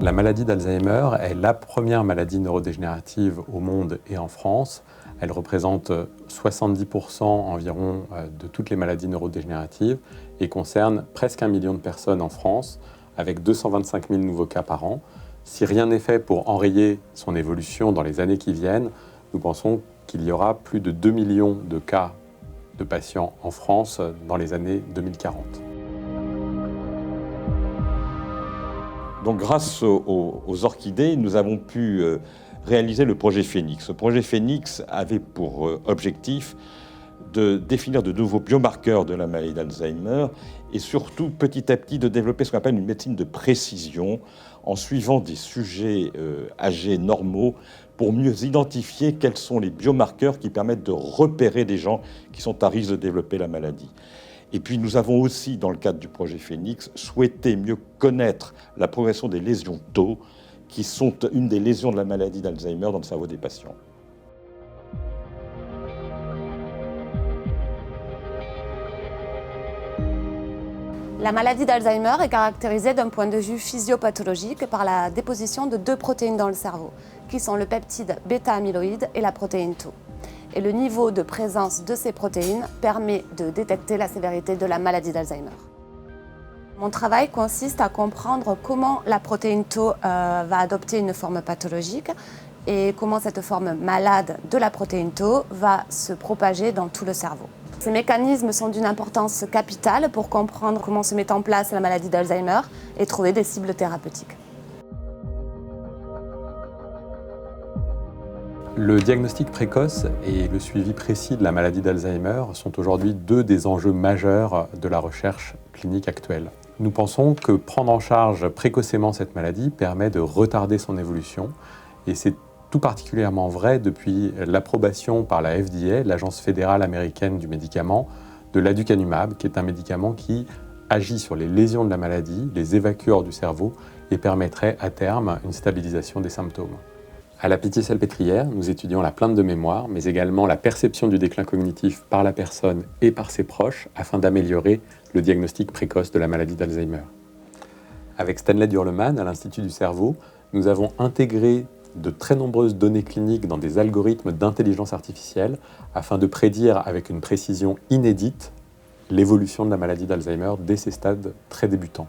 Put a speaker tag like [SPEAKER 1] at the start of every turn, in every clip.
[SPEAKER 1] La maladie d'Alzheimer est la première maladie neurodégénérative au monde et en France. Elle représente 70% environ de toutes les maladies neurodégénératives et concerne presque 1 million de personnes en France, avec 225 000 nouveaux cas par an. Si rien n'est fait pour enrayer son évolution dans les années qui viennent, nous pensons qu'il y aura plus de 2 millions de cas de patients en France dans les années 2040.
[SPEAKER 2] Donc grâce aux orchidées, nous avons pu réaliser le projet Phénix. Ce projet Phénix avait pour objectif de définir de nouveaux biomarqueurs de la maladie d'Alzheimer et surtout petit à petit de développer ce qu'on appelle une médecine de précision en suivant des sujets âgés normaux pour mieux identifier quels sont les biomarqueurs qui permettent de repérer des gens qui sont à risque de développer la maladie. Et puis nous avons aussi, dans le cadre du projet Phénix, souhaité mieux connaître la progression des lésions tau, qui sont une des lésions de la maladie d'Alzheimer dans le cerveau des patients.
[SPEAKER 3] La maladie d'Alzheimer est caractérisée d'un point de vue physiopathologique par la déposition de 2 protéines dans le cerveau, qui sont le peptide bêta-amyloïde et la protéine tau. Et le niveau de présence de ces protéines permet de détecter la sévérité de la maladie d'Alzheimer. Mon travail consiste à comprendre comment la protéine tau va adopter une forme pathologique et comment cette forme malade de la protéine tau va se propager dans tout le cerveau. Ces mécanismes sont d'une importance capitale pour comprendre comment se met en place la maladie d'Alzheimer et trouver des cibles thérapeutiques.
[SPEAKER 1] Le diagnostic précoce et le suivi précis de la maladie d'Alzheimer sont aujourd'hui 2 des enjeux majeurs de la recherche clinique actuelle. Nous pensons que prendre en charge précocement cette maladie permet de retarder son évolution et c'est tout particulièrement vrai depuis l'approbation par la FDA, l'Agence fédérale américaine du médicament, de l'aducanumab, qui est un médicament qui agit sur les lésions de la maladie, les évacue hors du cerveau et permettrait à terme une stabilisation des symptômes. À la Pitié-Salpêtrière, nous étudions la plainte de mémoire, mais également la perception du déclin cognitif par la personne et par ses proches, afin d'améliorer le diagnostic précoce de la maladie d'Alzheimer. Avec Stanley Durleman, à l'Institut du cerveau, nous avons intégré de très nombreuses données cliniques dans des algorithmes d'intelligence artificielle, afin de prédire avec une précision inédite l'évolution de la maladie d'Alzheimer dès ces stades très débutants.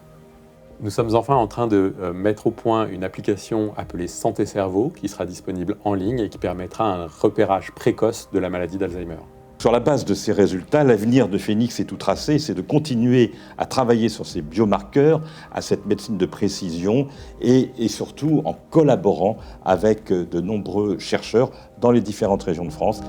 [SPEAKER 1] Nous sommes enfin en train de mettre au point une application appelée Santé Cerveau qui sera disponible en ligne et qui permettra un repérage précoce de la maladie d'Alzheimer.
[SPEAKER 2] Sur la base de ces résultats, l'avenir de Phénix est tout tracé, c'est de continuer à travailler sur ces biomarqueurs, à cette médecine de précision et surtout en collaborant avec de nombreux chercheurs dans les différentes régions de France.